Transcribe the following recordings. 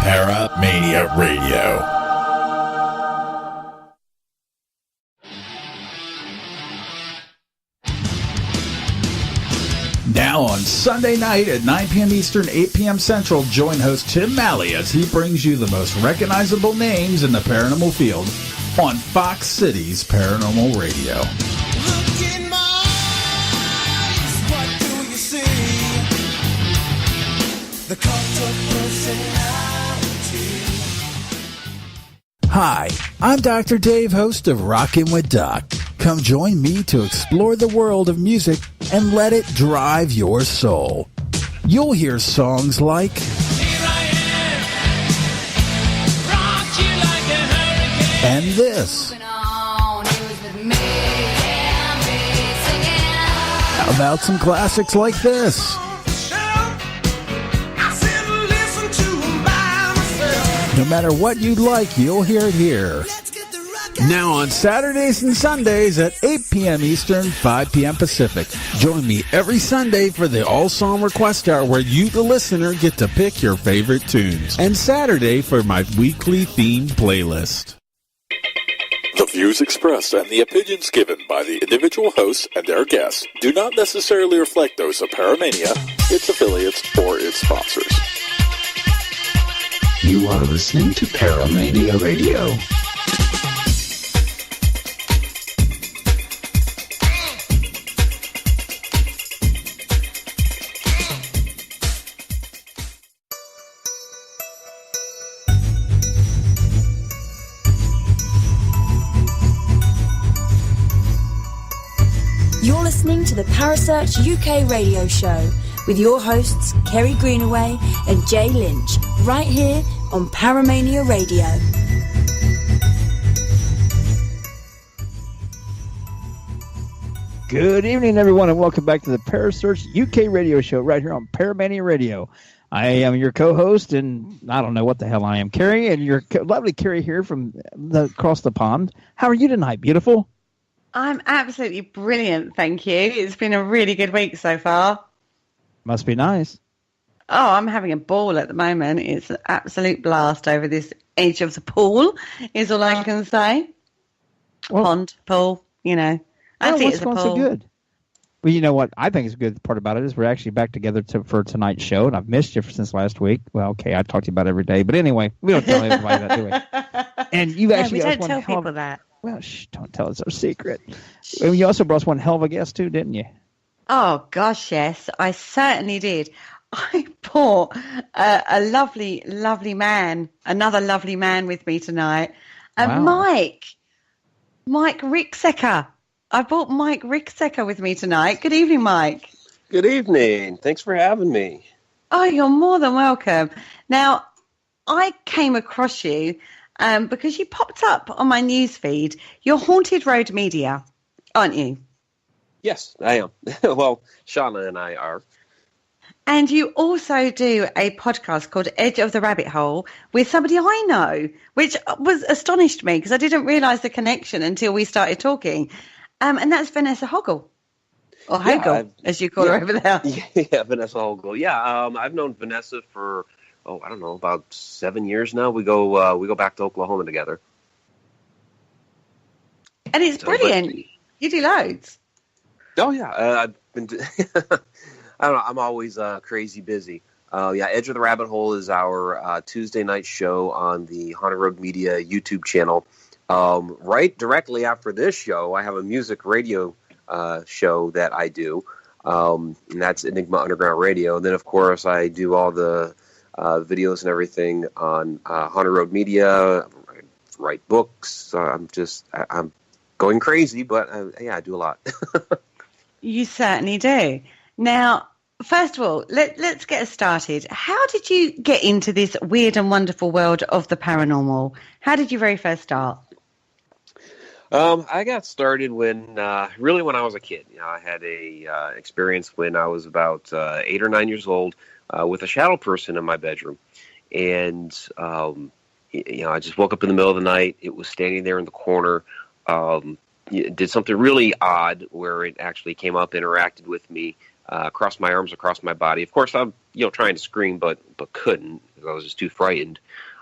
Paramania Radio. Now on Sunday night at 9 p.m. Eastern, 8 p.m. Central, join host Tim Malley as he brings you the most recognizable names in the paranormal field on Fox Cities Paranormal Radio. Look in my eyes, what do you see? The cult of personality. Hi, I'm Dr. Dave, host of Rockin' with Doc. Come join me to explore the world of music and let it drive your soul. You'll hear songs like Here I Am, rock you like a hurricane, and this. How about some classics like this? No matter what you'd like, you'll hear it here. Now on Saturdays and Sundays at 8 p.m. Eastern, 5 p.m. Pacific. Join me every Sunday for the All Song Request Hour, where you, the listener, get to pick your favorite tunes. And Saturday for my weekly themed playlist. The views expressed and the opinions given by the individual hosts and their guests do not necessarily reflect those of Paramania, its affiliates, or its sponsors. You are listening to Paramania Radio. You're listening to the Parasearch UK radio show with your hosts Kerry Greenaway and Jay Lynch, right here on Paramania Radio. Good evening, everyone, and welcome back to the Parasearch UK radio show right here on Paramania Radio. I am your co-host, and I don't know what the hell I am, Kerry, and your lovely Kerry here from across the pond. How are you tonight, beautiful? I'm absolutely brilliant, thank you. It's been a really good week so far. Must be nice. Oh, I'm having a ball at the moment. It's an absolute blast over this edge of the pool, is all I can say. Well, pond, pool, you know. I see it as a pool. So good? Well, you know what I think is a good part about it is we're actually back together for tonight's show, and I've missed you since last week. Well, okay, I talk to you about it every day, but anyway, we don't tell everybody that, do we? And you actually we don't tell people that. Well, shh, don't tell us our secret. And you also brought us one hell of a guest, too, didn't you? Oh, gosh, yes. I certainly did. I brought a lovely, lovely man, another lovely man with me tonight. Wow. Mike Ricksecker. I brought Mike Ricksecker with me tonight. Good evening, Mike. Good evening. Thanks for having me. Oh, you're more than welcome. Now, I came across you because you popped up on my newsfeed. You're Haunted Road Media, aren't you? Yes, I am. Well, Shauna and I are. And you also do a podcast called Edge of the Rabbit Hole with somebody I know, which was astonished me because I didn't realize the connection until we started talking. And that's Vanessa Hoggle, or Hoggle, as you call her over there. Yeah, Vanessa Hoggle. Yeah, I've known Vanessa for, I don't know, about 7 years now. We go back to Oklahoma together. And it's brilliant. You do loads. Oh, yeah. I've been I don't know. I'm always crazy busy. Edge of the Rabbit Hole is our Tuesday night show on the Haunted Road Media YouTube channel. Right directly after this show, I have a music radio show that I do, and that's Enigma Underground Radio. And then, of course, I do all the videos and everything on Haunted Road Media, write books. I'm going crazy, but I do a lot. You certainly do. Now, first of all, let's get us started. How did you get into this weird and wonderful world of the paranormal? How did you very first start? I got started when I was a kid. I had a experience when I was about 8 or 9 years old with a shadow person in my bedroom. And, I just woke up in the middle of the night. It was standing there in the corner. It did something really odd where it actually came up, interacted with me, across my arms, across my body. Of course, I'm trying to scream, but couldn't because I was just too frightened.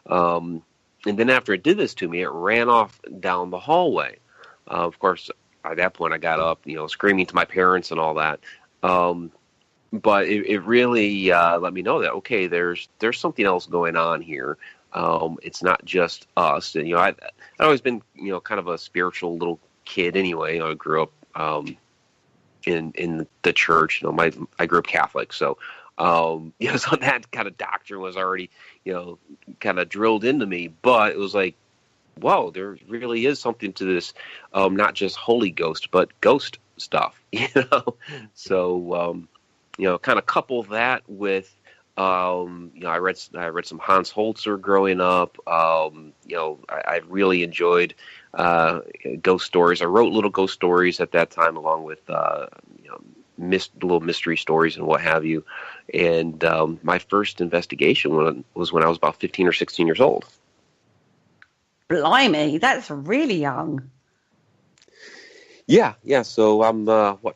And then after it did this to me, it ran off down the hallway. Of course, at that point, I got up, screaming to my parents and all that. But it really let me know that, okay, there's something else going on here. It's not just us. And, I've always been, kind of a spiritual little kid anyway. I grew up in the church. I grew up Catholic, so so that kind of doctrine was already kind of drilled into me. But it was like, whoa, there really is something to this, not just Holy Ghost, but ghost stuff. So kind of couple that with I read some Hans Holzer growing up. I really enjoyed ghost stories. I wrote little ghost stories at that time, along with little mystery stories and what have you. And my first investigation was when I was about 15 or 16 years old. Blimey, that's really young. Yeah. So I'm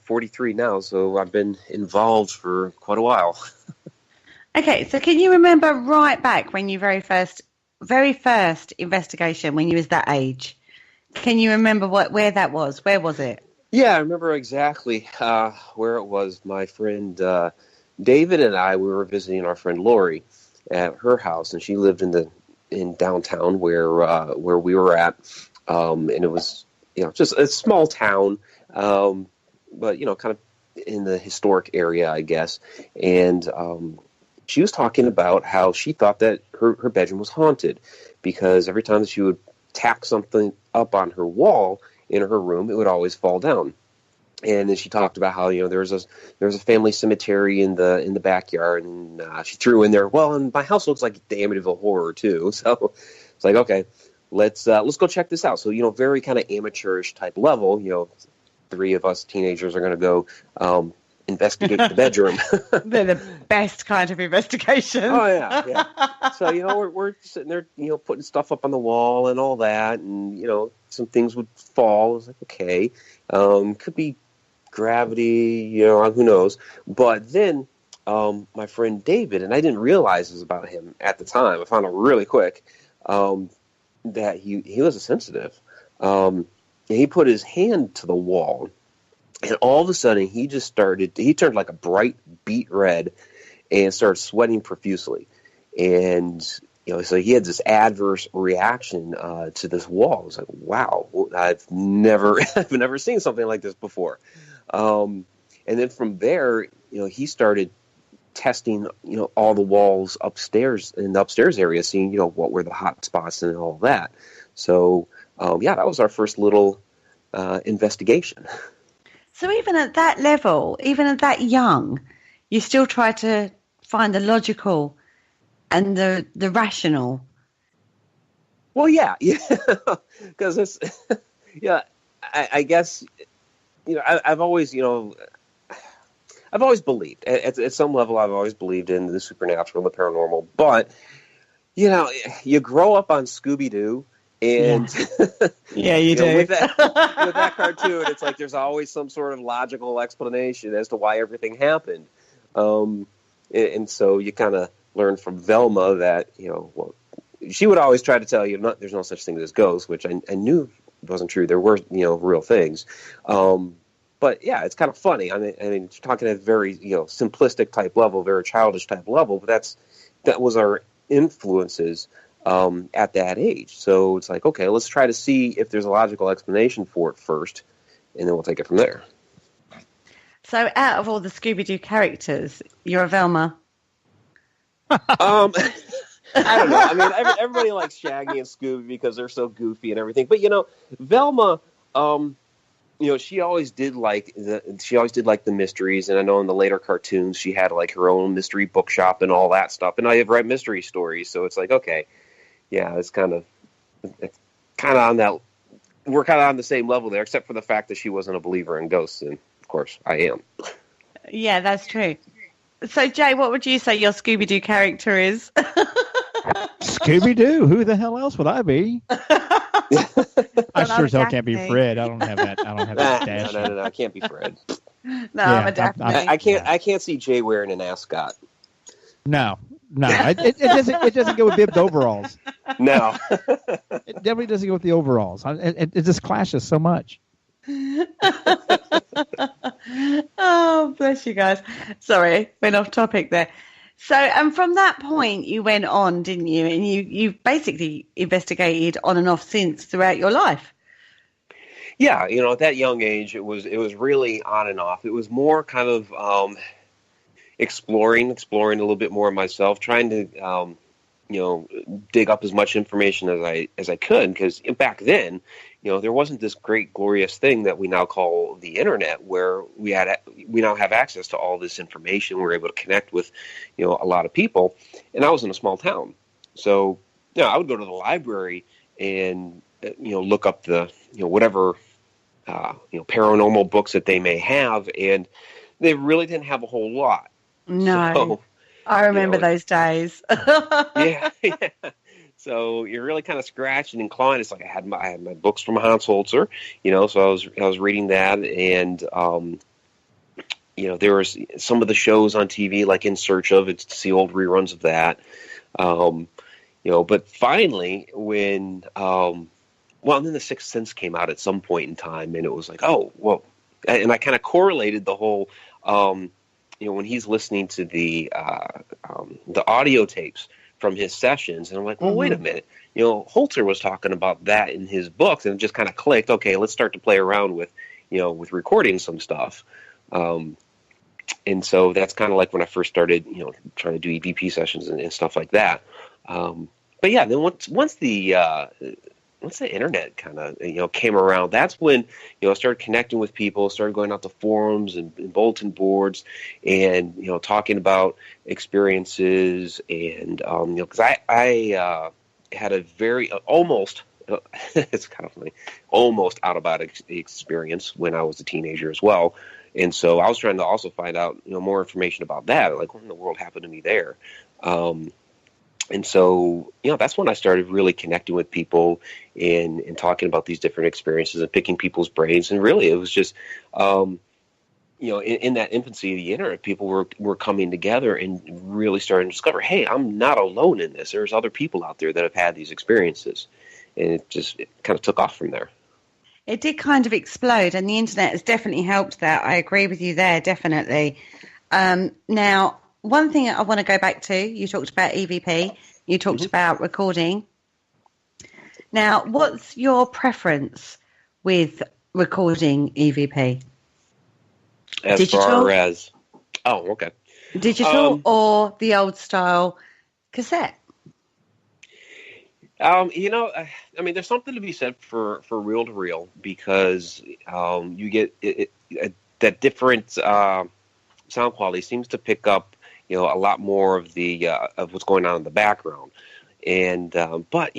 43 now. So I've been involved for quite a while. Okay, so can you remember right back when you very first investigation, when you was that age? Can you remember where that was? Where was it? Yeah, I remember exactly where it was. My friend David and I, we were visiting our friend Lori at her house, and she lived in downtown where we were at, and it was just a small town, but kind of in the historic area, I guess. And she was talking about how she thought that her bedroom was haunted because every time that she would tack something up on her wall in her room, it would always fall down. And then she talked about how there was a family cemetery in the backyard, and she threw in there, well, and my house looks like the Amityville Horror too. So it's like, okay, let's go check this out. So very kind of amateurish type level. Three of us teenagers are going to go investigate the bedroom. They're the best kind of investigation. Oh yeah. So we're sitting there, putting stuff up on the wall and all that, and some things would fall. I was like, okay, could be gravity, who knows? But then my friend David, and I didn't realize this about him at the time. I found out really quick that he was a sensitive. And he put his hand to the wall. And all of a sudden, he turned like a bright beet red and started sweating profusely. And, so he had this adverse reaction to this wall. I was like, wow, I've never seen something like this before. And then from there, he started testing, all the walls upstairs in the upstairs area, seeing, what were the hot spots and all that. So, that was our first little investigation. So even at that level, even at that young, you still try to find the logical and the rational. Well, yeah, because it's, I guess, I've always believed at some level. I've always believed in the supernatural, the paranormal. But you grow up on Scooby-Doo. And yeah, you do. With that cartoon, it's like there's always some sort of logical explanation as to why everything happened. And so you kind of learn from Velma that, she would always try to tell you there's no such thing as ghosts, which I knew wasn't true. There were, real things. But yeah, it's kind of funny. I mean, you're talking at a very, simplistic type level, very childish type level, but that was our influences at that age. So it's like, okay, let's try to see if there's a logical explanation for it first, and then we'll take it from there. So out of all the Scooby-Doo characters, you're a Velma? I don't know. I mean, everybody likes Shaggy and Scooby because they're so goofy and everything. But, Velma, she always did like the mysteries, and I know in the later cartoons she had like her own mystery bookshop and all that stuff. And I have read mystery stories, so it's like, okay, yeah, it's kind of on that. We're kind of on the same level there, except for the fact that she wasn't a believer in ghosts, and of course I am. Yeah, that's true. So, Jay, what would you say your Scooby-Doo character is? Scooby-Doo? Who the hell else would I be? I sure as hell can't be Fred. I don't have that dash. No, I can't be Fred. No, yeah, I'm a Daphne. I can't see Jay wearing an ascot. No. It doesn't go with bibbed overalls. No. It definitely doesn't go with the overalls. It just clashes so much. Oh, bless you guys. Sorry, went off topic there. So, and from that point, you went on, didn't you? And you basically investigated on and off since throughout your life. Yeah, at that young age, it was really on and off. It was more kind of exploring a little bit more myself, trying to dig up as much information as I could, because back then, there wasn't this great glorious thing that we now call the internet, where we now have access to all this information. We're able to connect with a lot of people, and I was in a small town, so I would go to the library and look up the whatever paranormal books that they may have, and they really didn't have a whole lot. No, so, I remember those days. Yeah. So you're really kind of scratching and clawing. It's like I had my books from Hans Holzer, so I was reading that, and there was some of the shows on TV like In Search of. It's to see old reruns of that, But finally, when and then The Sixth Sense came out at some point in time, and it was like, oh well, and I kind of correlated the whole. When he's listening to the audio tapes from his sessions, and I'm like, well, wait a minute. Holzer was talking about that in his books, and it just kind of clicked. Okay, let's start to play around with, with recording some stuff. And so that's kind of like when I first started, trying to do EVP sessions and stuff like that. But yeah, then once the internet kind of came around, that's when I started connecting with people, started going out to forums and bulletin boards, and talking about experiences, and because I had a very almost it's kind of funny, almost out of body experience when I was a teenager as well, and so I was trying to also find out more information about that, like what in the world happened to me there. And so, that's when I started really connecting with people and talking about these different experiences and picking people's brains. And really, it was just, in that infancy of the internet, people were coming together and really starting to discover, hey, I'm not alone in this. There's other people out there that have had these experiences. And it kind of took off from there. It did kind of explode, and the internet has definitely helped that. I agree with you there, definitely. Now, one thing I want to go back to, you talked about EVP, you talked about recording. Now, what's your preference with recording EVP? As Digital? far as, okay. Digital or the old style cassette? There's something to be said for reel to reel, because you get that different sound quality seems to pick up a lot more of the of what's going on in the background, and but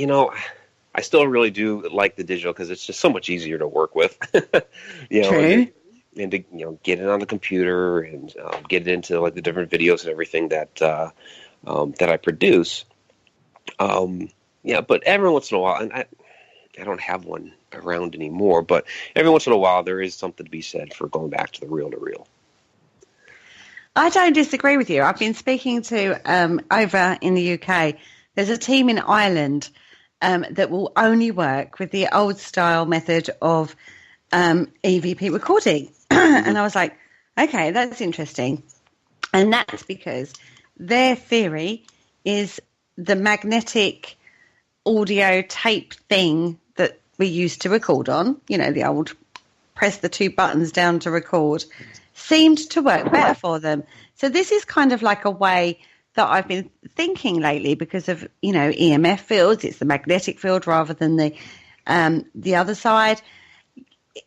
I still really do like the digital because it's just so much easier to work with. True. And to get it on the computer and get it into like the different videos and everything that that I produce. But every once in a while, and I don't have one around anymore, but every once in a while there is something to be said for going back to the reel to reel. I don't disagree with you. I've been speaking to over in the UK. There's a team in Ireland that will only work with the old style method of EVP recording. And I was like, okay, that's interesting. And that's because their theory is the magnetic audio tape thing that we used to record on, the old press the two buttons down to record, seemed to work better for them. So this is kind of like a way that I've been thinking lately because of, EMF fields. It's the magnetic field rather than the other side.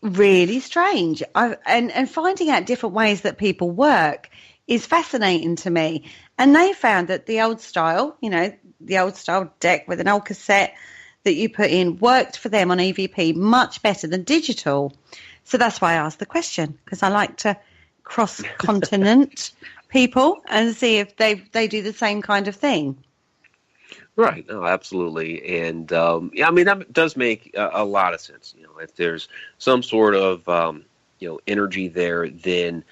Really strange. And finding out different ways that people work is fascinating to me. And they found that the old style, the old style deck with an old cassette that you put in worked for them on EVP much better than digital. So that's why I asked the question, because I like to cross-continent people and see if they do the same kind of thing. Right. No, absolutely. And, that does make a lot of sense. If there's some sort of, energy there, then,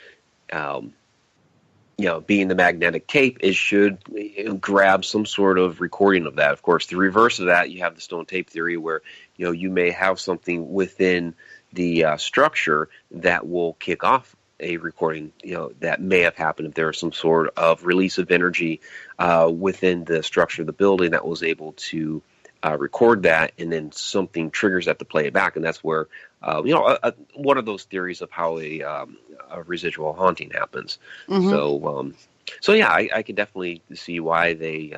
being the magnetic tape, it should grab some sort of recording of that. Of course, the reverse of that, you have the stone tape theory where, you may have something within the structure that will kick off a recording, that may have happened if there was some sort of release of energy within the structure of the building that was able to record that, and then something triggers that to play it back. And that's where, one of those theories of how a residual haunting happens. Mm-hmm. So yeah, I can definitely see why they,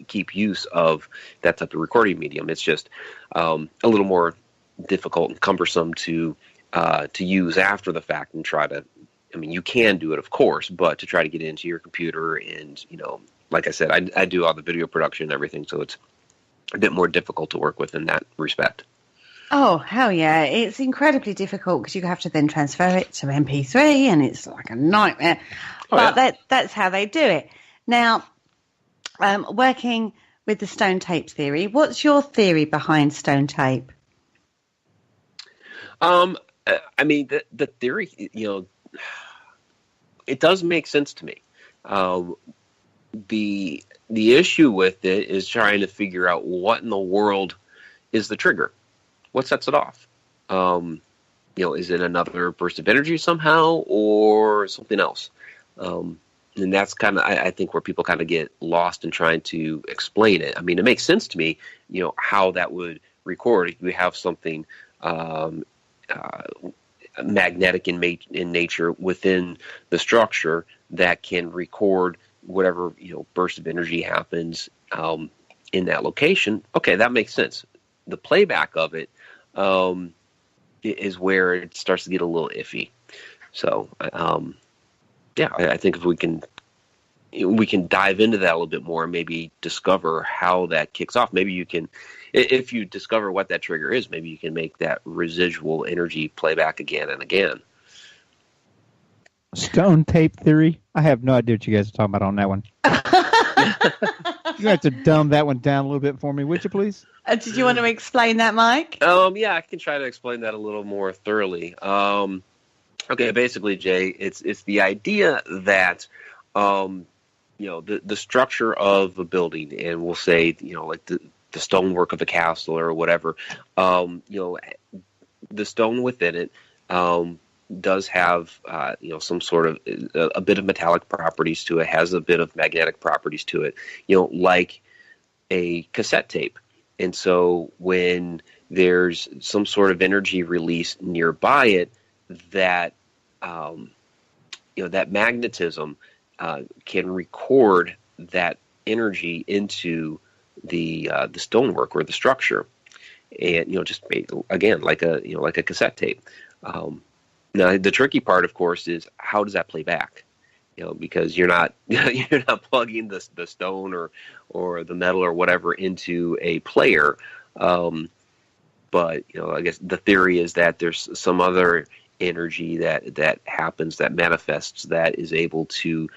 keep use of that type of recording medium. It's just a little more difficult and cumbersome to use after the fact and try to, you can do it, of course, but to try to get into your computer and, like I said, I do all the video production and everything, so it's a bit more difficult to work with in that respect. Oh, hell yeah. It's incredibly difficult because you have to then transfer it to MP3 and it's like a nightmare. That's how they do it. Now, working with the stone tape theory, what's your theory behind stone tape? The theory, it does make sense to me. The issue with it is trying to figure out what in the world is the trigger. What sets it off? Is it another burst of energy somehow or something else? And that's kind of, I think, where people kind of get lost in trying to explain it. It makes sense to me, how that would record. If you have something magnetic in nature within the structure that can record whatever burst of energy happens in that location. Okay, that makes sense. The playback of it is where it starts to get a little iffy. So I think if we can dive into that a little bit more and maybe discover how that kicks off. Maybe you can, if you discover what that trigger is, maybe you can make that residual energy play back again and again. Stone tape theory? I have no idea what you guys are talking about on that one. You have to dumb that one down a little bit for me, would you please? Did you want to explain that, Mike? Yeah, I can try to explain that a little more thoroughly. Okay, basically, Jay, it's the idea that the structure of a building, and we'll say like the stonework of a castle or whatever, the stone within it does have some sort of a bit of metallic properties to it, has a bit of magnetic properties to it, like a cassette tape. And so when there's some sort of energy release nearby it, that that magnetism can record that energy into the stonework or the structure, and just again like a cassette tape. Now the tricky part, of course, is how does that play back? Because you're not plugging the stone or the metal or whatever into a player. But I guess the theory is that there's some other energy that happens, that manifests, that is able to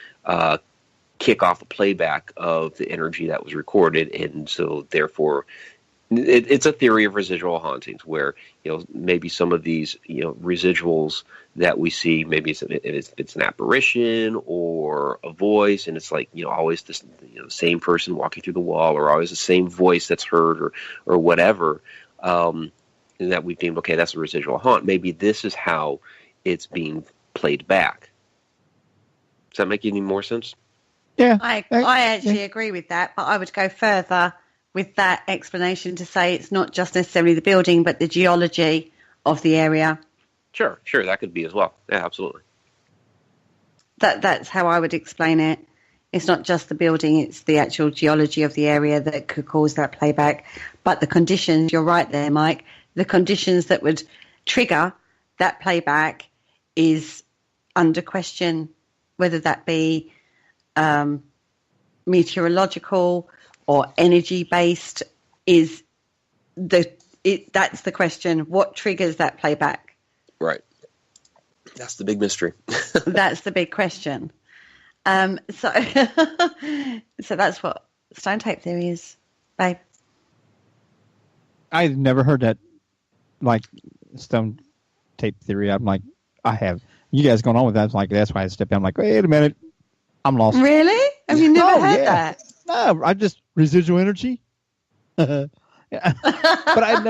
kick off a playback of the energy that was recorded, and so therefore it's a theory of residual hauntings, where maybe some of these residuals that we see, maybe it's an apparition or a voice, and it's like always this the same person walking through the wall, or always the same voice that's heard, or whatever, and that we think, okay, that's a residual haunt. Maybe this is how it's being played back. Does that make any more sense? Yeah, I actually agree with that, but I would go further with that explanation to say it's not just necessarily the building, but the geology of the area. Sure, that could be as well. Yeah, absolutely. That's how I would explain it. It's not just the building, it's the actual geology of the area that could cause that playback. But the conditions, you're right there, Mike, the conditions that would trigger that playback is under question, whether that be meteorological or energy-based. That's the question. What triggers that playback? Right. That's the big mystery. That's the big question. So that's what stone tape theory is, babe. I've never heard that, like, stone tape theory. I'm like, I have. You guys going on with that? I'm like, that's why I stepped in. I'm like, wait a minute. I'm lost. Really? Have you never heard that? No, I just residual energy. Yeah. But I'd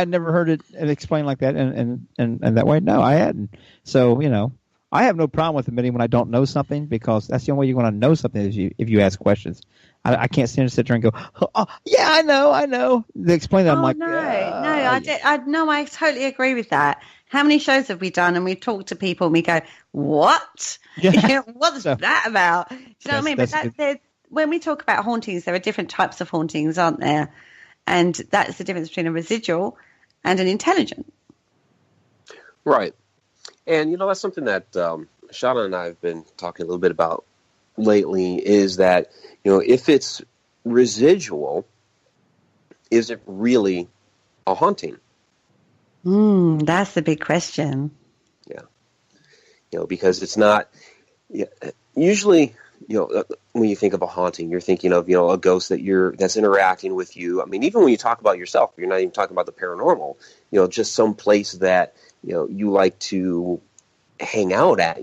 never heard it explained like that and that way. No, I hadn't. So, I have no problem with admitting when I don't know something, because that's the only way you're going to know something is if you ask questions. I can't stand to sit there and go, oh, yeah, I know. They explain that. I'm like, I totally agree with that. How many shows have we done and we talk to people and we go, what? Yeah. What's that about? Do you know what I mean? But when we talk about hauntings, there are different types of hauntings, aren't there? And that's the difference between a residual and an intelligent. Right. And, that's something that Shauna and I have been talking a little bit about lately, is that, if it's residual, is it really a haunting? That's the big question. Yeah. Because it's not, usually, when you think of a haunting, you're thinking of, a ghost that's interacting with you. I mean, even when you talk about yourself, you're not even talking about the paranormal, just some place that, you like to hang out at,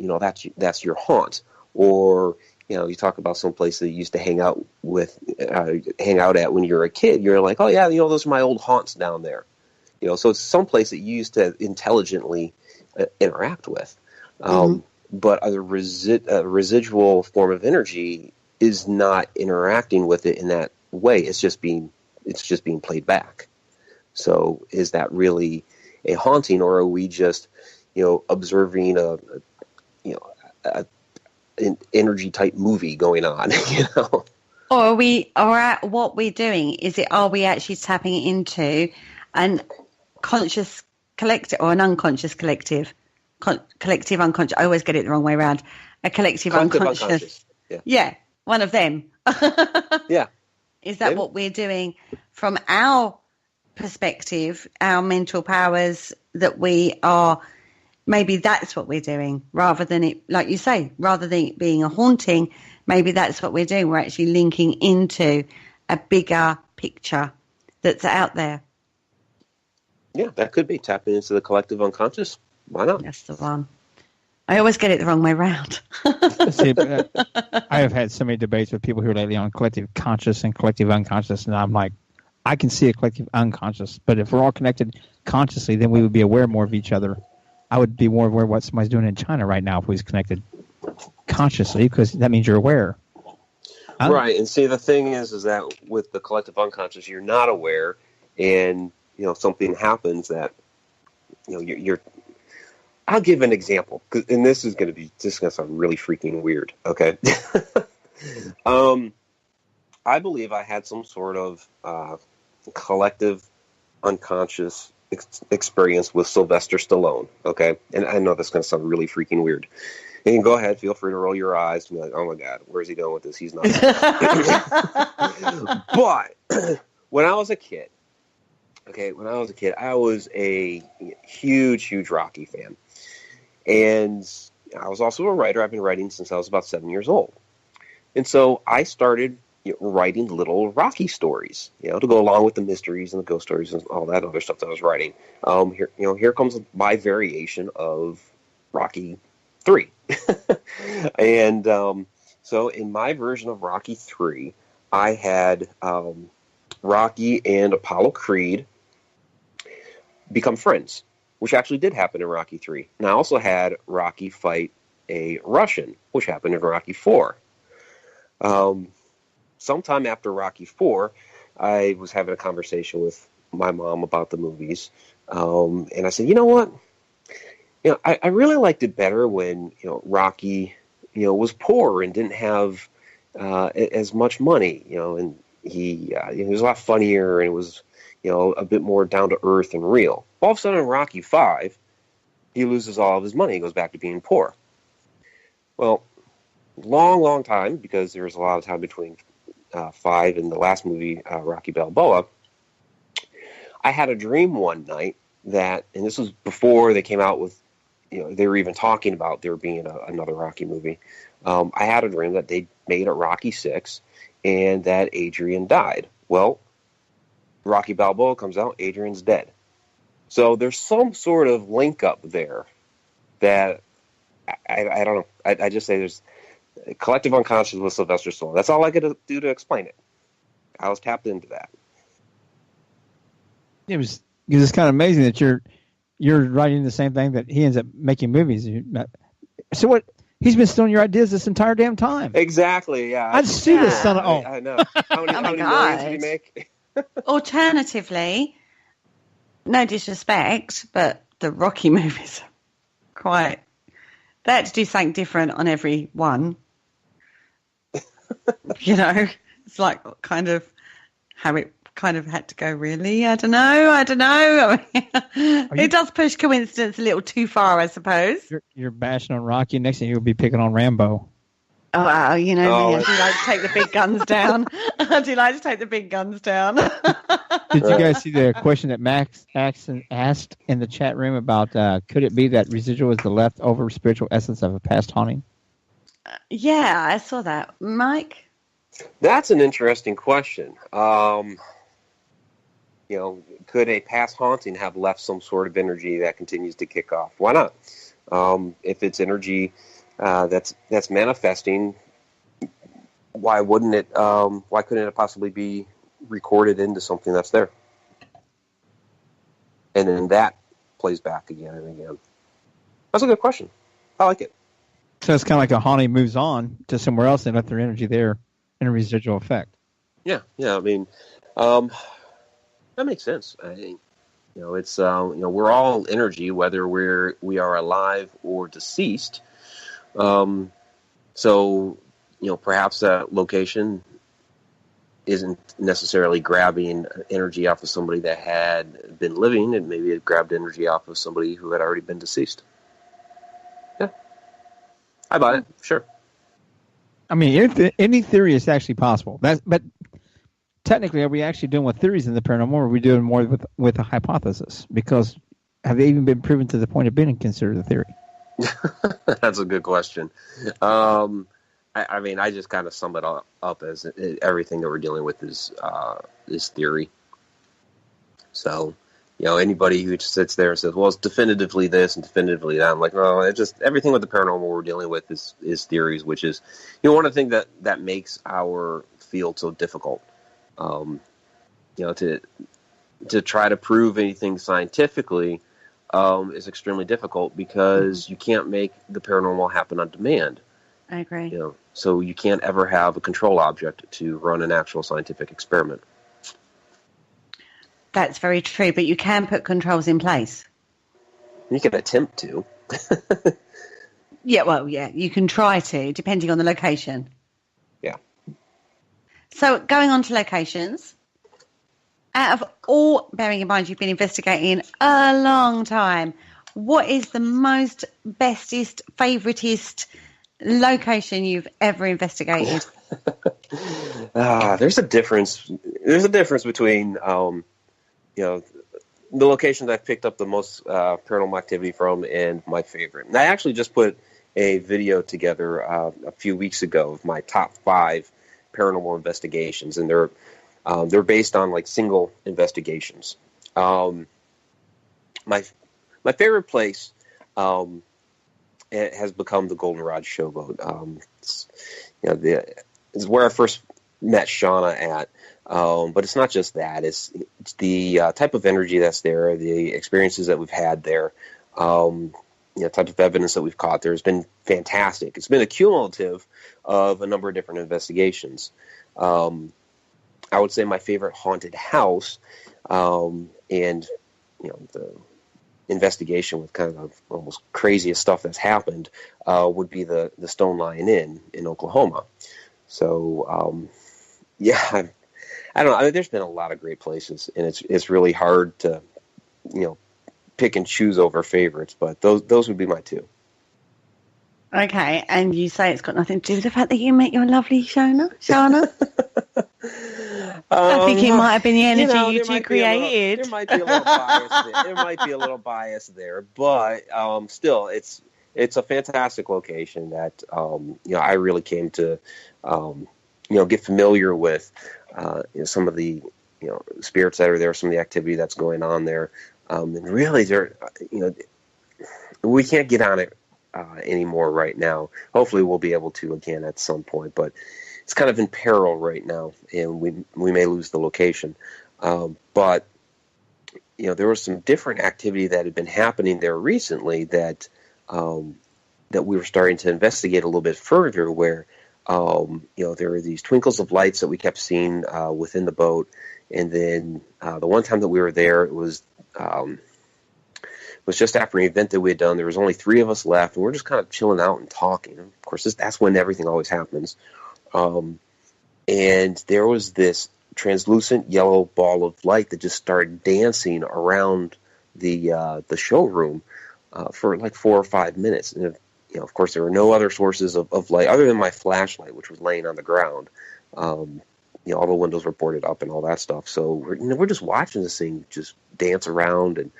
that's your haunt. Or, you talk about some place that you used to hang out at when you were a kid. You're like, oh yeah, those are my old haunts down there. So it's some place that you used to intelligently interact with. But a residual form of energy is not interacting with it in that way. It's just being played back. So is that really a haunting, or are we just, observing an energy type movie going on? Or what we're doing are we actually tapping into an conscious collective or an unconscious collective? Collective unconscious. I always get it the wrong way around. A collective unconscious. Yeah, one of them. Yeah. Is that what we're doing from our perspective, our mental powers, that we are? Maybe that's what we're doing, rather than it, like you say, rather than it being a haunting. Maybe that's what we're doing. We're actually linking into a bigger picture that's out there. Yeah, that could be tapping into the collective unconscious. Why not? That's the one. I always get it the wrong way around. See, I have had so many debates with people here lately on collective conscious and collective unconscious, and I'm like, I can see a collective unconscious, but if we're all connected consciously, then we would be aware more of each other. I would be more aware of what somebody's doing in China right now if we was connected consciously, because that means you're aware. Right, and see, the thing is that with the collective unconscious, you're not aware, and something happens that you're. I'll give an example, and this is going to sound really freaking weird. Okay, I believe I had some sort of collective unconscious experience with Sylvester Stallone. Okay, and I know that's going to sound really freaking weird. And you can go ahead, feel free to roll your eyes and be like, "Oh my God, where's he going with this? He's not." But when I was a kid, I was a huge Rocky fan. And I was also a writer. I've been writing since I was about 7 years old. And so I started writing little Rocky stories, to go along with the mysteries and the ghost stories and all that other stuff that I was writing. Here comes my variation of Rocky 3. And so in my version of Rocky 3, I had Rocky and Apollo Creed become friends, which actually did happen in Rocky 3. And I also had Rocky fight a Russian, which happened in Rocky 4. Sometime after Rocky 4, I was having a conversation with my mom about the movies. And I said, you know what? I really liked it better when, Rocky, was poor and didn't have as much money, and he was a lot funnier, and it was, a bit more down to earth and real. All of a sudden in Rocky 5, he loses all of his money. He goes back to being poor. Well, long time, because there was a lot of time between 5 and the last movie, Rocky Balboa. I had a dream one night that, and this was before they came out with, they were even talking about there being another Rocky movie. I had a dream that they made a Rocky 6 and that Adrian died. Well, Rocky Balboa comes out, Adrian's dead. So there's some sort of link up there that I don't know. I just say Collective unconscious with Sylvester Stallone. That's all I could do to explain it. I was tapped into that. It's kind of amazing that you're writing the same thing that he ends up making movies. So what? He's been stealing your ideas this entire damn time. Exactly. Yeah. I'd sue this son of. Oh, I know. How many millions did he make? Alternatively, no disrespect, but the Rocky movies are they had to do something different on every one. It's like kind of how it kind of had to go, really. I don't know. It does push coincidence a little too far, I suppose. You're bashing on Rocky. Next thing you'll be picking on Rambo. Oh, wow, me. I do like to take the big guns down. Did you guys see the question that Max asked in the chat room about could it be that residual is the leftover spiritual essence of a past haunting? Yeah, I saw that. Mike? That's an interesting question. Could a past haunting have left some sort of energy that continues to kick off? Why not? If it's energy that's manifesting, why wouldn't it? Why couldn't it possibly be recorded into something that's there? And then that plays back again and again. That's a good question. I like it. So it's kind of like a haunting moves on to somewhere else and left their energy there in a residual effect. Yeah. I mean, that makes sense. I think, it's we're all energy, whether we are alive or deceased. So perhaps that location isn't necessarily grabbing energy off of somebody that had been living, and maybe it grabbed energy off of somebody who had already been deceased. Yeah, I bought it. Sure. I mean, any theory is actually possible. But technically, are we actually doing with theories in the paranormal, or are we doing more with a hypothesis? Because have they even been proven to the point of being considered a theory? That's a good question. I mean, I just kind of sum it up as everything that we're dealing with is theory. So, anybody who just sits there and says, well, it's definitively this and definitively that, I'm like, no, it's just everything with the paranormal we're dealing with is theories, which is, one of the things that makes our field so difficult. To try to prove anything scientifically is extremely difficult because you can't make the paranormal happen on demand. I agree. So you can't ever have a control object to run an actual scientific experiment. That's very true, but you can put controls in place. You can attempt to. Yeah, you can try to, depending on the location. Yeah. So going on to locations, out of all, bearing in mind you've been investigating a long time, what is the most bestest, favoritist location you've ever investigated? There's a difference. There's a difference between the locations I've picked up the most paranormal activity from and my favorite. And I actually just put a video together a few weeks ago of my top 5 paranormal investigations, and they're based on like single investigations. My favorite place it has become the Goldenrod Showboat. It's where I first met Shauna at. But it's not just that. It's the type of energy that's there, the experiences that we've had there, type of evidence that we've caught there has been fantastic. It's been a cumulative of a number of different investigations. I would say my favorite haunted house, and the investigation with kind of almost craziest stuff that's happened, would be the Stone Lion Inn in Oklahoma. So, I don't know. I mean, there's been a lot of great places, and it's really hard to, pick and choose over favorites. But those would be my 2. Okay, and you say it's got nothing to do with the fact that you met your lovely Shauna? I think it might have been the energy you two created. There might be a little bias there. There might be a little bias there, but still, it's a fantastic location that I really came to get familiar with. Some of the spirits that are there, some of the activity that's going on there, and really, we can't get on it anymore right now. Hopefully we'll be able to again at some point, but it's kind of in peril right now, and we may lose the location. But there was some different activity that had been happening there recently that that we were starting to investigate a little bit further, where there were these twinkles of lights that we kept seeing within the boat. And then the one time that we were there, it was just after an event that we had done. There was only 3 of us left, and we're just kind of chilling out and talking. And of course, that's when everything always happens. And there was this translucent yellow ball of light that just started dancing around the showroom for like 4 or 5 minutes. And of course, there were no other sources of light other than my flashlight, which was laying on the ground. All the windows were boarded up and all that stuff. So we're just watching this thing just dance around, and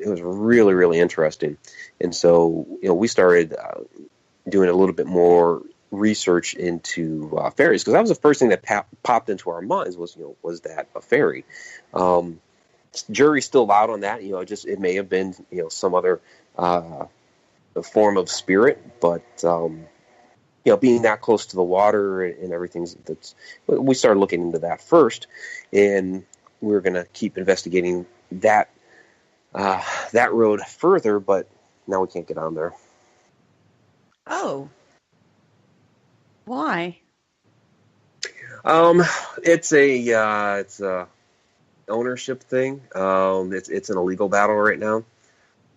it was really, really interesting. And so we started doing a little bit more research into fairies, because that was the first thing that popped into our minds was that a fairy? Jury's still out on that. It may have been some other form of spirit, but being that close to the water and everything, we started looking into that first, and we're going to keep investigating that road further, but now we can't get on there. Oh. Why? It's a ownership thing. It's an illegal battle right now.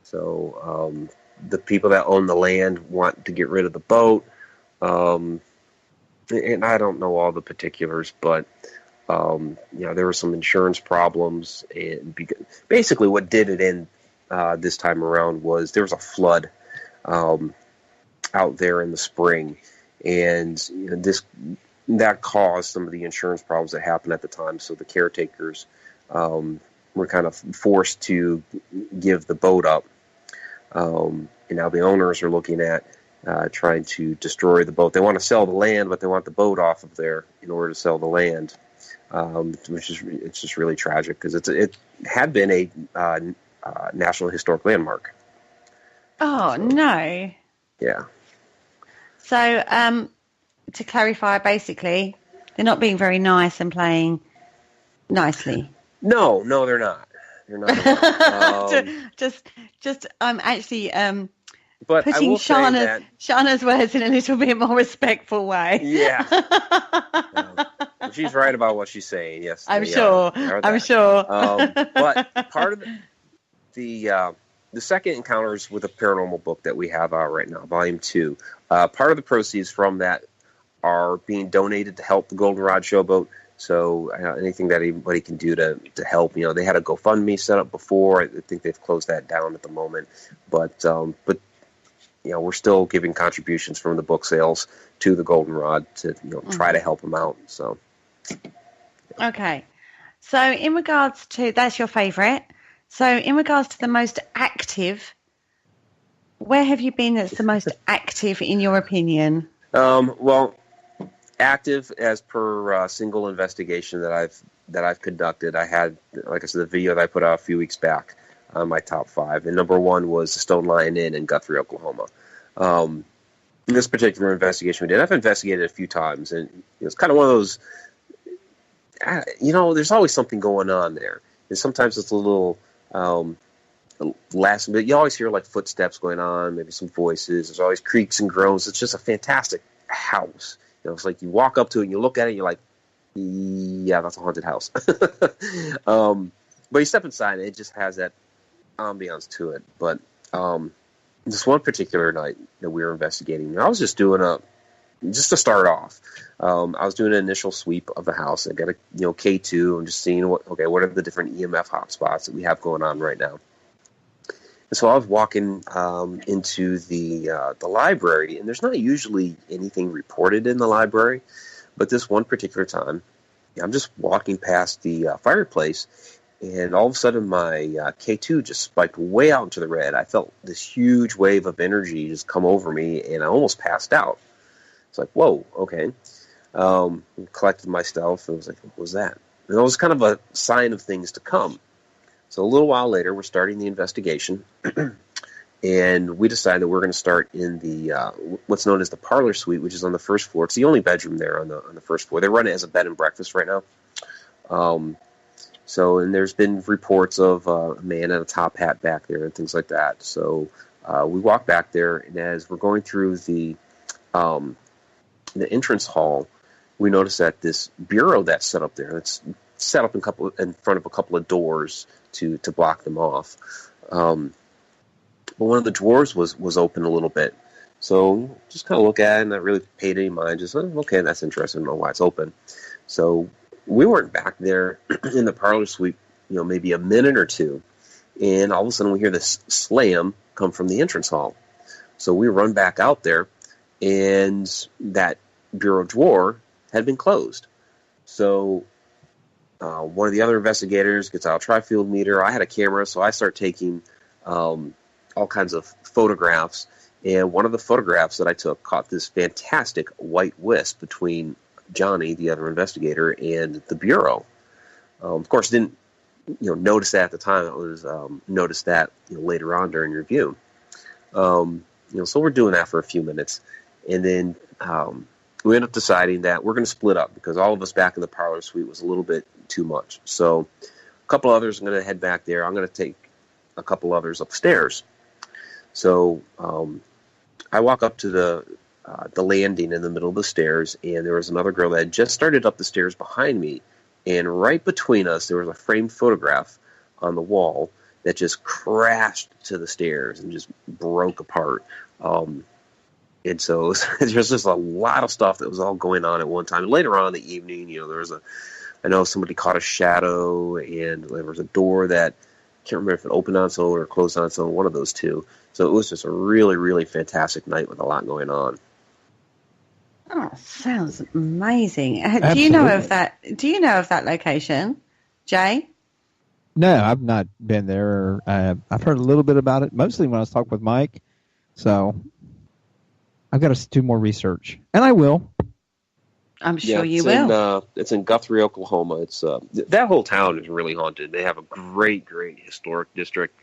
So the people that own the land want to get rid of the boat. And I don't know all the particulars, but there were some insurance problems, and basically what did it in this time around was there was a flood out there in the spring, and that caused some of the insurance problems that happened at the time. So the caretakers were kind of forced to give the boat up, and now the owners are looking at trying to destroy the boat. They want to sell the land, but they want the boat off of there in order to sell the land, it's just really tragic, because it had been a National Historic Landmark. No. Yeah. So, to clarify, basically, they're not being very nice and playing nicely. No, they're not. They're not. I'm actually but putting Shauna's words in a little bit more respectful way. Yeah. She's right about what she's saying. Yes, I'm sure. But part of the second Encounters with a Paranormal book that we have out right now, Volume 2, part of the proceeds from that are being donated to help the Goldenrod Showboat. So anything that anybody can do to help, they had a GoFundMe set up before. I think they've closed that down at the moment, but we're still giving contributions from the book sales to the Goldenrod to try to help them out. So okay, so in regards to, that's your favorite. So in regards to the most active, where have you been that's the most active in your opinion? Well, active as per single investigation that I've conducted. I had, like I said, the video that I put out a few weeks back on my top 5, and number 1 was the Stone Lion Inn in Guthrie, Oklahoma. This particular investigation we did, I've investigated a few times, and it's kind of one of those, there's always something going on there. And sometimes it's a little last, but you always hear like footsteps going on, maybe some voices. There's always creaks and groans. It's just a fantastic house. It's like you walk up to it and you look at it and you're like, yeah, that's a haunted house. But you step inside and it just has that ambiance to it. But this one particular night that we were investigating, I was just doing just to start off, I was doing an initial sweep of the house. I got a K2 and just seeing what are the different EMF hotspots that we have going on right now. And so I was walking into the library, and there's not usually anything reported in the library, but this one particular time, I'm just walking past the fireplace, and all of a sudden my K2 just spiked way out into the red. I felt this huge wave of energy just come over me, and I almost passed out. It's like, whoa, okay. Collected my stuff, and was like, what was that? And it was kind of a sign of things to come. So a little while later, we're starting the investigation, And we decided that we're going to start in the what's known as the parlor suite, which is on the first floor. It's the only bedroom there on the first floor. They run it as a bed and breakfast right now. And there's been reports of a man in a top hat back there and things like that. So we walk back there, and as we're going through the entrance hall, we notice that this bureau that's set up there, it's set up in front of a couple of doors to block them off. But one of the drawers was open a little bit. So just kind of look at it and not really paid any mind. Just, okay, that's interesting. I don't know why it's open. So we weren't back there in the parlor suite, maybe a minute or two. And all of a sudden we hear this slam come from the entrance hall. So we run back out there, and that bureau drawer had been closed. So one of the other investigators gets out a tri-field meter. I had a camera, so I start taking all kinds of photographs. And one of the photographs that I took caught this fantastic white wisp between Johnny, the other investigator, and the bureau. Of course, didn't notice that at the time. It was noticed that later on during review. So we're doing that for a few minutes, and then we end up deciding that we're going to split up because all of us back in the parlor suite was a little bit too much. So a couple others are going to head back there. I'm going to take a couple others upstairs. So I walk up to the landing in the middle of the stairs, and there was another girl that had just started up the stairs behind me, and right between us there was a framed photograph on the wall that just crashed to the stairs and just broke apart. And so there's just a lot of stuff that was all going on at one time. And later on in the evening, I know somebody caught a shadow, and there was a door that, I can't remember if it opened on its own or closed on its own, one of those two. So it was just a really, really fantastic night with a lot going on. Oh, sounds amazing. Do you know of that? Do you know of that location, Jay? No, I've not been there. I've heard a little bit about it, mostly when I was talking with Mike. So I've got to do more research, and I will. I'm sure you will. It's in Guthrie, Oklahoma. It's that whole town is really haunted. They have a great, great historic district,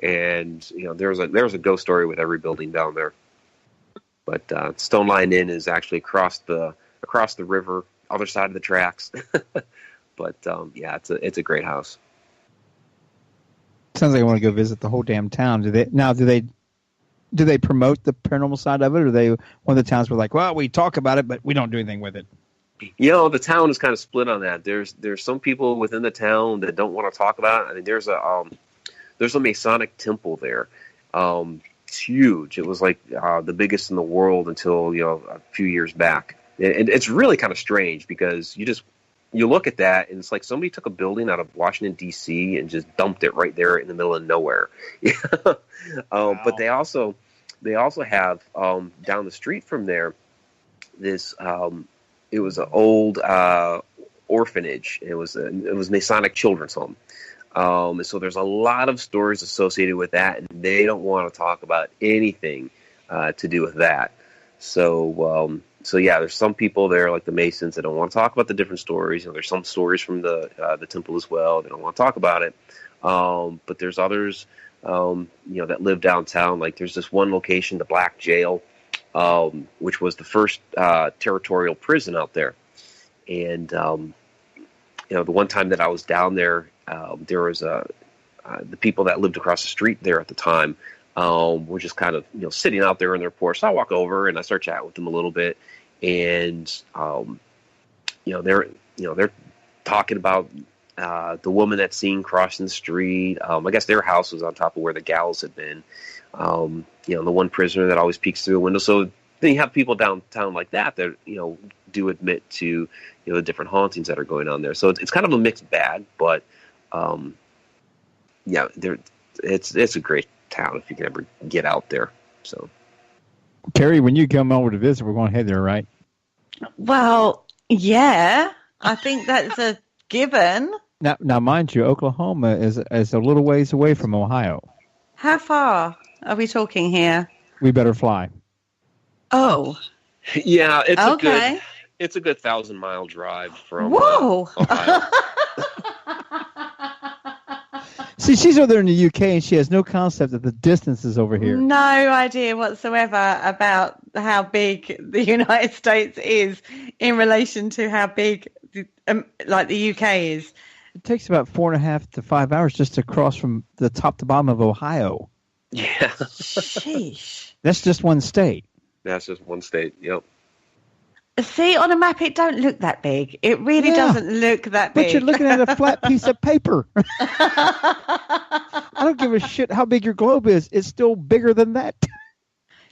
and there's a ghost story with every building down there. But Stone Line Inn is actually across the river, other side of the tracks. But it's a great house. Sounds like I want to go visit the whole damn town. Do they promote the paranormal side of it, or are they one of the towns where like, well, we talk about it, but we don't do anything with it? The town is kind of split on that. There's some people within the town that don't want to talk about it. I mean, there's a Masonic temple there. It's huge. It was like the biggest in the world until a few years back. And it's really kind of strange because you look at that and it's like somebody took a building out of Washington D.C. and just dumped it right there in the middle of nowhere. Wow. But they also have down the street from there this. It was an old orphanage. It was Masonic Children's Home. So there's a lot of stories associated with that, and they don't want to talk about anything to do with that. So there's some people there, like the Masons, that don't want to talk about the different stories. There's some stories from the temple as well. They don't want to talk about it. But there's others, that live downtown. Like there's this one location, the Black Jail, which was the first territorial prison out there. And the one time that I was down there, there was the people that lived across the street there at the time were just kind of sitting out there on their porch. So I walk over and I start chatting with them a little bit, and they're talking about the woman that's seen crossing the street. I guess their house was on top of where the gallows had been. The one prisoner that always peeks through the window. So then you have people downtown like that do admit to the different hauntings that are going on there. So it's kind of a mixed bag, but it's a great town if you can ever get out there. So, Kerry, when you come over to visit, we're going to head there, right? Well, yeah, I think that's a given. Now, mind you, Oklahoma is a little ways away from Ohio. How far are we talking here? We better fly. Oh, yeah, it's okay. It's a good 1,000-mile drive from Whoa. Ohio. See, she's over there in the UK, and she has no concept that the distance is over here. No idea whatsoever about how big the United States is in relation to how big the UK is. It takes about 4.5 to 5 hours just to cross from the top to bottom of Ohio. Yeah. Sheesh. That's just one state. That's just one state. Yep. See, on a map, it don't look that big. It really doesn't look that big. But you're looking at a flat piece of paper. I don't give a shit how big your globe is. It's still bigger than that.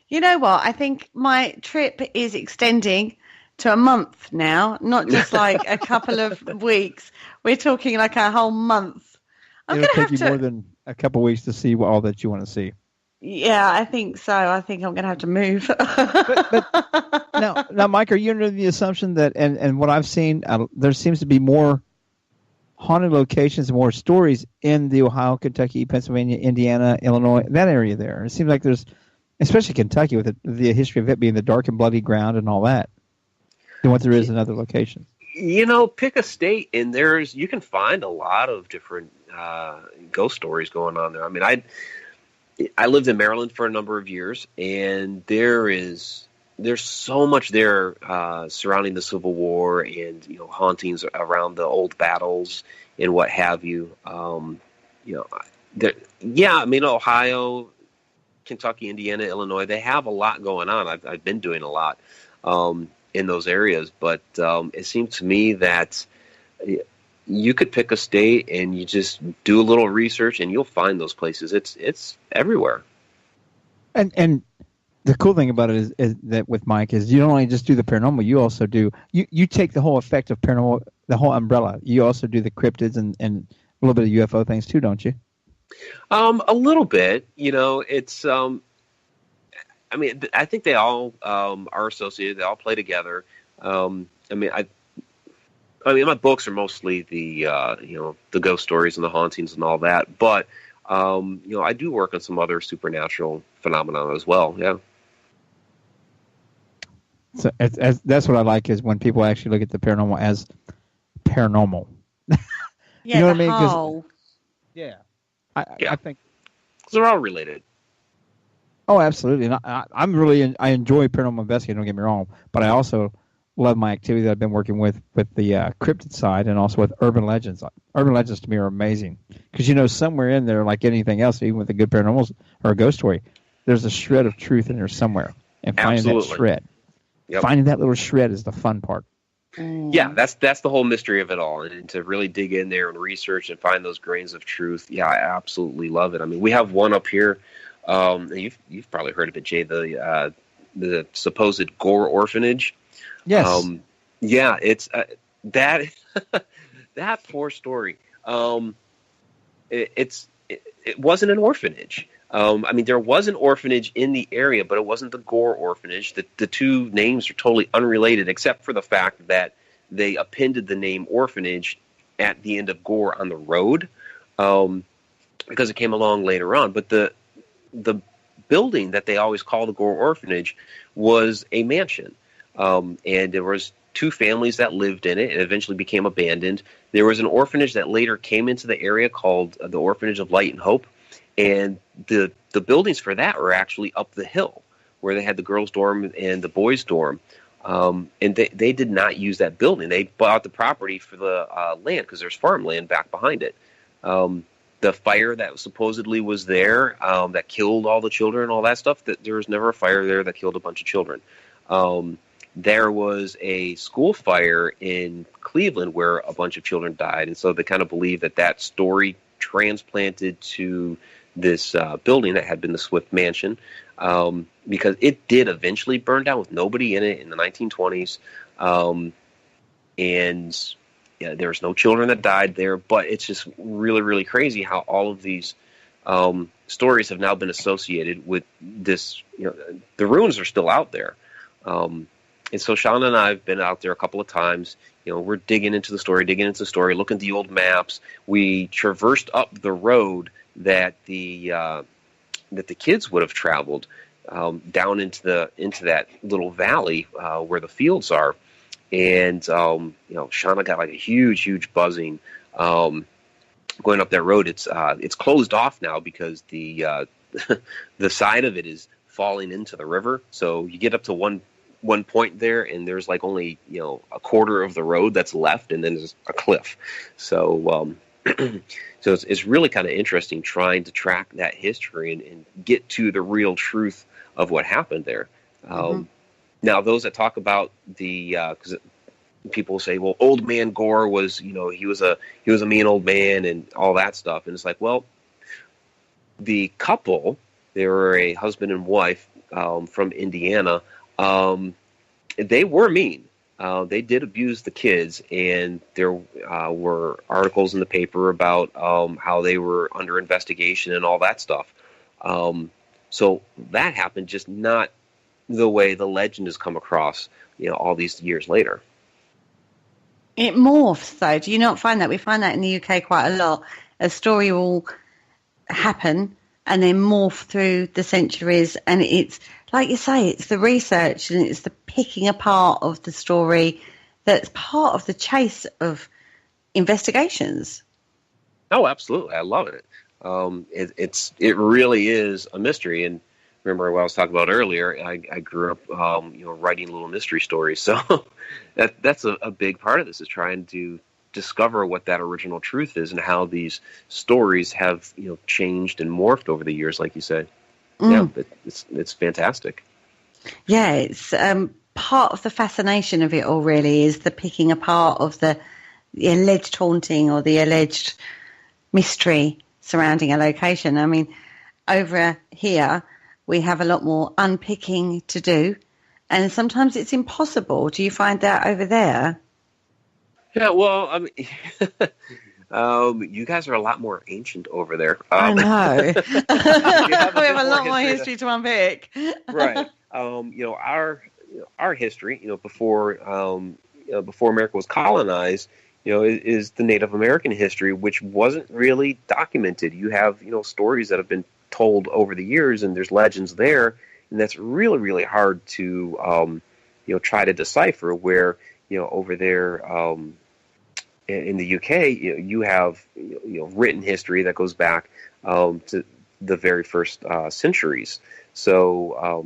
You know what? I think my trip is extending to a month now, not just like a couple of weeks. We're talking like a whole month. It'll take you more than a couple of weeks to see all that you want to see. Yeah, I think so. I think I'm going to have to move. but now, Mike, are you under the assumption that, and what I've seen, there seems to be more haunted locations, more stories in the Ohio, Kentucky, Pennsylvania, Indiana, Illinois, that area there. It seems like there's, especially Kentucky, with the history of it being the dark and bloody ground and all that, than what there is in other locations. You know, pick a state, and you can find a lot of different ghost stories going on there. I mean, I lived in Maryland for a number of years, and there's so much there surrounding the Civil War and hauntings around the old battles and what have you. I mean, Ohio, Kentucky, Indiana, Illinois, they have a lot going on. I've been doing a lot in those areas, but it seemed to me that you could pick a state and you just do a little research and you'll find those places. It's everywhere. And the cool thing about it is that with Mike is you don't only just do the paranormal, you also do you take the whole effect of paranormal, the whole umbrella. You also do the cryptids and a little bit of UFO things too, don't you? A little bit. It's I mean, I think they all are associated. They all play together. I mean, my books are mostly the the ghost stories and the hauntings and all that. But I do work on some other supernatural phenomena as well. Yeah. So that's what I like is when people actually look at the paranormal as paranormal. Yeah, you know what I mean? Whole. Yeah. I think they're all related. Oh, absolutely. And I enjoy paranormal investigating. Don't get me wrong, but I also love my activity that I've been working with the cryptid side and also with urban legends. Urban legends to me are amazing because somewhere in there, like anything else, even with a good paranormal or a ghost story, there's a shred of truth in there somewhere, and finding that shred, finding that little shred is the fun part. Yeah, that's the whole mystery of it all, and to really dig in there and research and find those grains of truth. Yeah, I absolutely love it. I mean, we have one up here. You've probably heard of it, Jay. The supposed Gore orphanage. Yes. Yeah, it's that that poor story. It wasn't an orphanage. I mean, there was an orphanage in the area, but it wasn't the Gore orphanage. The two names are totally unrelated, except for the fact that they appended the name orphanage at the end of Gore on the road, because it came along later on. But the building that they always call the Gore orphanage was a mansion. And there was two families that lived in it. It eventually became abandoned. There was an orphanage that later came into the area called the Orphanage of Light and Hope. And the buildings for that were actually up the hill where they had the girls' dorm and the boys' dorm. And they did not use that building. They bought the property for the land because there's farmland back behind it. The fire that supposedly was there that killed all the children and all that stuff, there was never a fire there that killed a bunch of children. There was a school fire in Cleveland where a bunch of children died, and so they kind of believe that story transplanted to this building that had been the Swift Mansion, because it did eventually burn down with nobody in it in the 1920s, and yeah, there was no children that died there, but it's just really, really crazy how all of these stories have now been associated with this. The ruins are still out there. And so Shauna and I have been out there a couple of times. We're digging into the story, looking at the old maps. We traversed up the road that the kids would have traveled down into that little valley where the fields are. And Shauna got like a huge buzzing going up that road. It's closed off now because the the side of it is falling into the river. So you get up to one point there, and there's like only a quarter of the road that's left, and then there's a cliff. So so it's really kind of interesting trying to track that history and get to the real truth of what happened there. Now, those that talk about the because people say, well, Old Man Gore was he was a mean old man and all that stuff, and it's like, well, the couple, they were a husband and wife from Indiana. They were mean. They did abuse the kids, and there were articles in the paper about how they were under investigation and all that stuff. So that happened, just not the way the legend has come across, all these years later. It morphs, though. Do you not find that? We find that in the UK quite a lot. A story will happen and then morph through the centuries, and it's, like you say, it's the research and it's the picking apart of the story that's part of the chase of investigations. Oh, absolutely. I love it. It really is a mystery. And remember what I was talking about earlier, I grew up, writing little mystery stories. So that's a big part of this, is trying to discover what that original truth is and how these stories have, changed and morphed over the years, like you said. Yeah, it's fantastic. Yeah, it's part of the fascination of it all, really, is the picking apart of the alleged haunting or the alleged mystery surrounding a location. I mean, over here, we have a lot more unpicking to do, and sometimes it's impossible. Do you find that over there? Yeah, well, I mean, you guys are a lot more ancient over there. I know. We have a lot more history to unpick. Right. Our history, before America was colonized, is the Native American history, which wasn't really documented. You have, stories that have been told over the years, and there's legends there, and that's really, really hard to, try to decipher. Where, over there, in the UK, you have written history that goes back to the very first centuries. So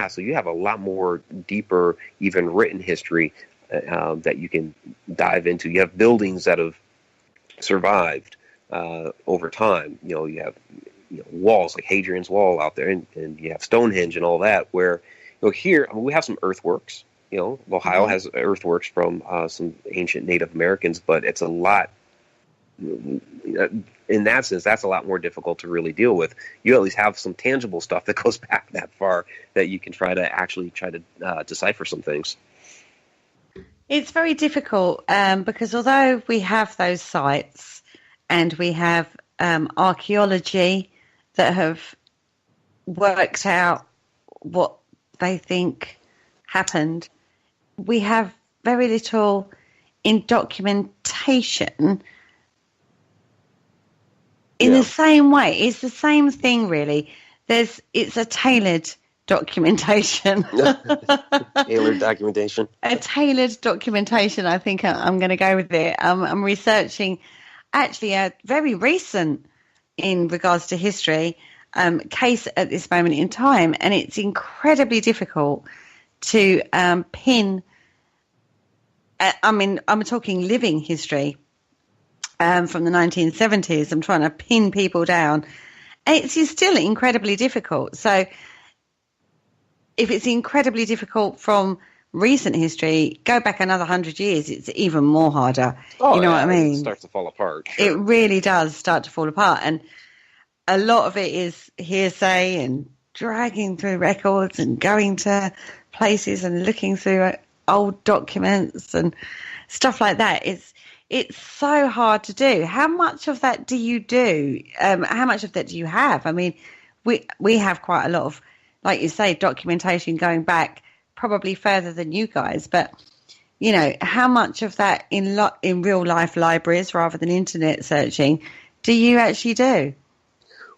so you have a lot more deeper, even written history that you can dive into. You have buildings that have survived over time. You have walls like Hadrian's Wall out there, and you have Stonehenge and all that. Where here, we have some earthworks. Ohio has earthworks from some ancient Native Americans, but it's a lot. In that sense, that's a lot more difficult to really deal with. You at least have some tangible stuff that goes back that far that you can try to decipher some things. It's very difficult because although we have those sites and we have archaeology that have worked out what they think happened, we have very little in documentation. In the same way, it's the same thing, really. It's a tailored documentation. Tailored documentation. A tailored documentation, I think I'm going to go with it. I'm researching actually a very recent, in regards to history, case at this moment in time, and it's incredibly difficult to pin. I'm talking living history from the 1970s. I'm trying to pin people down. It's still incredibly difficult. So if it's incredibly difficult from recent history, go back another 100 years, it's even more harder. Oh, what I mean? It starts to fall apart. Sure. It really does start to fall apart. And a lot of it is hearsay and dragging through records and going to places and looking through old documents and stuff like that. It's so hard to do. How much of that do you do? How much of that do you have? I mean, we have quite a lot of, like you say, documentation going back probably further than you guys. But, how much of that in real life libraries rather than internet searching do you actually do?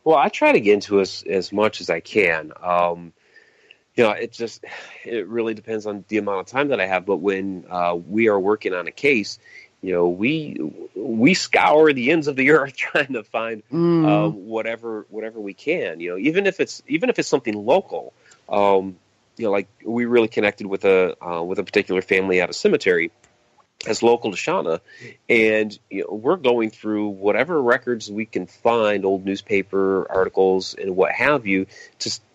Well, I try to get into as much as I can. It really depends on the amount of time that I have. But when we are working on a case, we scour the ends of the earth trying to find whatever we can. Even if it's something local. Like we really connected with a particular family at a cemetery as local to Shauna, and we're going through whatever records we can find, old newspaper articles and what have you,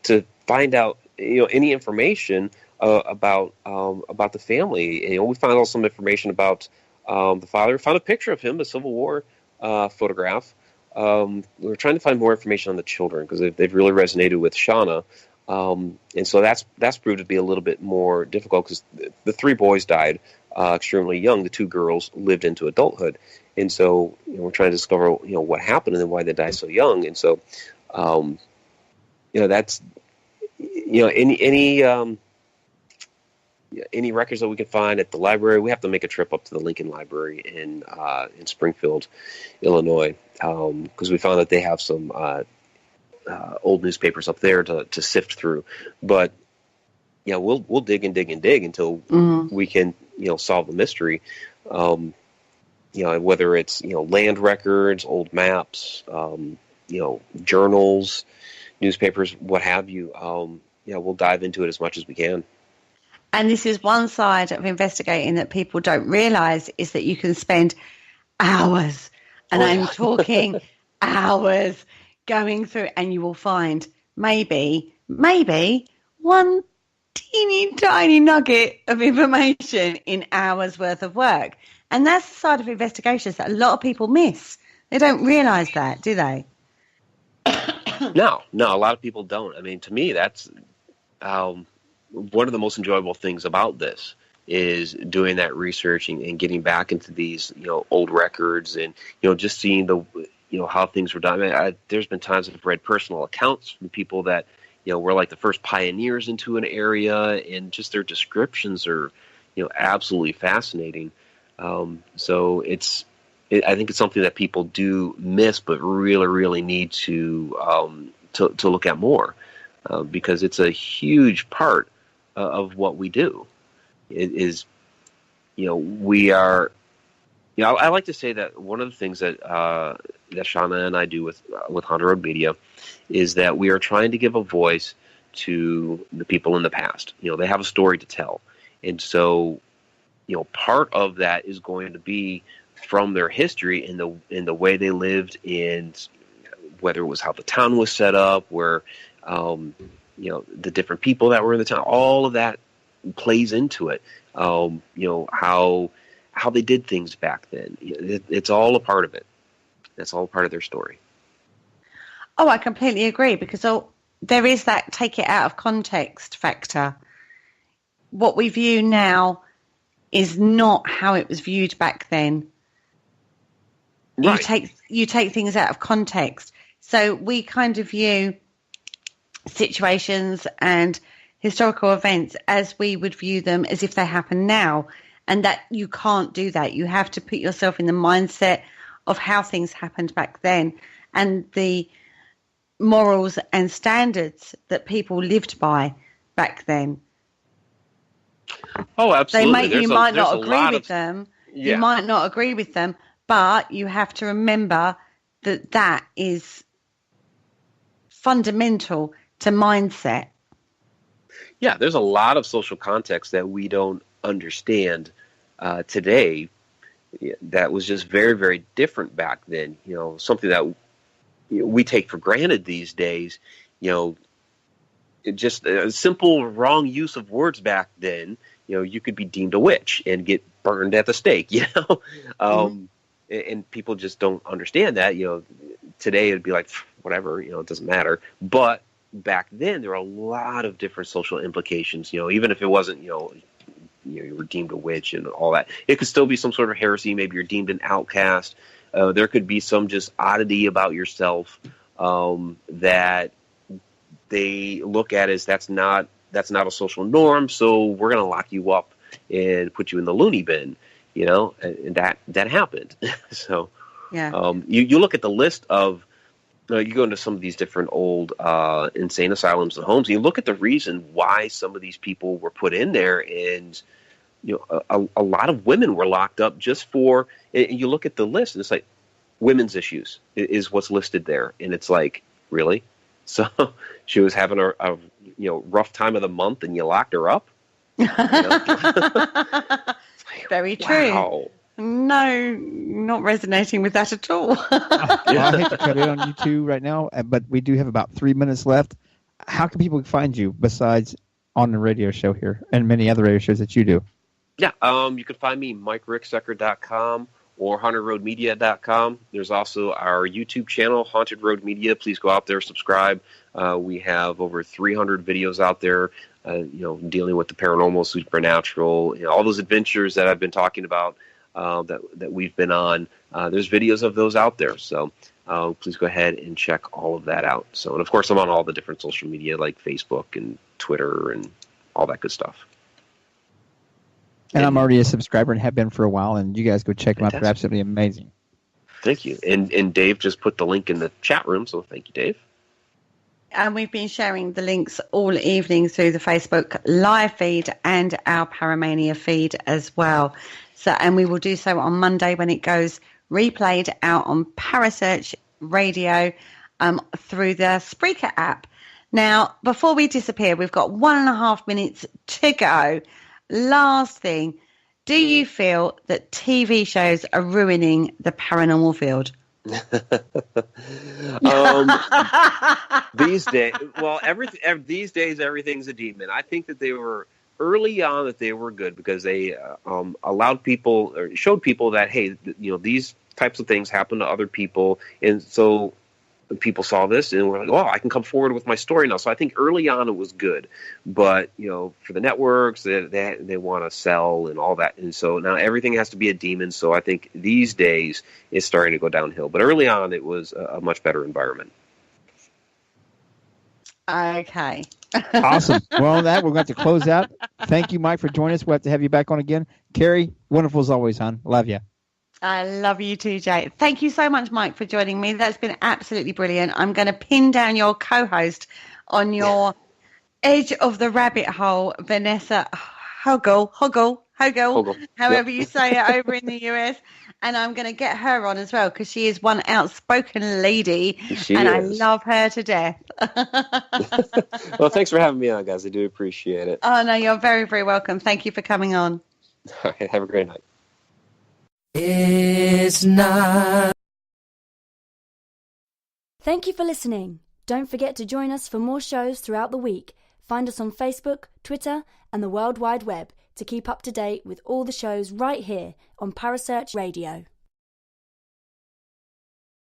to find out any information about the family. We found out some information about the father. Found a picture of him, a Civil War photograph. We're trying to find more information on the children because they've really resonated with Shauna. And so that's proved to be a little bit more difficult because the 3 boys died extremely young. The 2 girls lived into adulthood, and so we're trying to discover what happened and then why they died so young. And so that's any records that we can find at the library. We have to make a trip up to the Lincoln Library in Springfield, Illinois, because we found that they have some old newspapers up there to sift through. But we'll dig and dig and dig until we can solve the mystery. Whether it's land records, old maps, journals, newspapers, what have you. We'll dive into it as much as we can. And this is one side of investigating that people don't realize, is that you can spend hours, and I'm talking hours, going through, and you will find maybe one teeny tiny nugget of information in hours worth of work. And that's the side of investigations that a lot of people miss. They don't realize that, do they? No, a lot of people don't. I mean, to me, that's one of the most enjoyable things about this is doing that research and getting back into these, old records and, just seeing the, how things were done. I mean, there's been times I've read personal accounts from people that, were like the first pioneers into an area, and just their descriptions are, absolutely fascinating. So I think it's something that people do miss, but really, really need to look at more, because it's a huge part of what we do. It is, we are. I like to say that one of the things that Shauna and I do with Haunted Road Media is that we are trying to give a voice to the people in the past. They have a story to tell, and so part of that is going to be from their history in the way they lived, and whether it was how the town was set up, where the different people that were in the town, all of that plays into it. How they did things back then. It's all a part of it. That's all part of their story. Oh, I completely agree, because there is that take it out of context factor. What we view now is not how it was viewed back then. Right. You take things out of context. So we kind of view situations and historical events as we would view them as if they happen now, and that you can't do that. You have to put yourself in the mindset of how things happened back then and the morals and standards that people lived by back then. Oh, absolutely. You might not agree with them. Yeah. You might not agree with them, but you have to remember that is fundamental to mindset. Yeah, there's a lot of social context that we don't understand today that was just very, very different back then. Something that we take for granted these days, just a simple wrong use of words back then, you could be deemed a witch and get burned at the stake, and people just don't understand that. Today it'd be like, whatever, it doesn't matter. But back then there were a lot of different social implications, even if it wasn't, you were deemed a witch and all that. It could still be some sort of heresy. Maybe you're deemed an outcast. There could be some just oddity about yourself that they look at as that's not a social norm, so we're going to lock you up and put you in the loony bin, and that happened. So yeah. You look at the list of, you go into some of these different old insane asylums and homes, and you look at the reason why some of these people were put in there, and a lot of women were locked up just for. And you look at the list, and it's like women's issues is what's listed there, and it's like, really? So she was having a rough time of the month, and you locked her up. Very true. Wow. No, not resonating with that at all. I hate to cut in on you two right now, but we do have about 3 minutes left. How can people find you besides on the radio show here and many other radio shows that you do? Yeah, you can find me MikeRicksecker.com or HauntedRoadMedia.com. There's also our YouTube channel, Haunted Road Media. Please go out there, subscribe. We have over 300 videos out there, dealing with the paranormal, supernatural, all those adventures that I've been talking about that we've been on. There's videos of those out there. So please go ahead and check all of that out. So, and of course, I'm on all the different social media like Facebook and Twitter and all that good stuff. And I'm already a subscriber and have been for a while, and you guys go check them out. They're absolutely amazing. Thank you. And Dave just put the link in the chat room, so thank you, Dave. And we've been sharing the links all evening through the Facebook live feed and our Paramania feed as well. So, and we will do so on Monday when it goes replayed out on Parasearch Radio through the Spreaker app. Now, before we disappear, we've got 1.5 minutes to go. Last thing, do you feel that TV shows are ruining the paranormal field? These days, these days everything's a demon. I think that they were early on that they were good because they allowed people or showed people that, hey, these types of things happen to other people, and so people saw this and were like, oh, I can come forward with my story now. So I think early on it was good, but for the networks, they want to sell and all that, and so now everything has to be a demon. So I think these days it's starting to go downhill, but early on it was a much better environment. Okay. Awesome. Well, on that, we're going to close out. Thank you, Mike, for joining us. We'll have to have you back on again. Kerry, wonderful as always, hon. Love you. I love you too, Jay. Thank you so much, Mike, for joining me. That's been absolutely brilliant. I'm going to pin down your co-host on your edge of the rabbit hole, Vanessa Hoggle, however you say it over in the US. And I'm going to get her on as well because she is one outspoken lady, I love her to death. Well, thanks for having me on, guys. I do appreciate it. Oh, no, you're very, very welcome. Thank you for coming on. All right, have a great night. It's not. Thank you for listening. Don't forget to join us for more shows throughout the week. Find us on Facebook, Twitter, and the World Wide Web to keep up to date with all the shows right here on Parasearch Radio.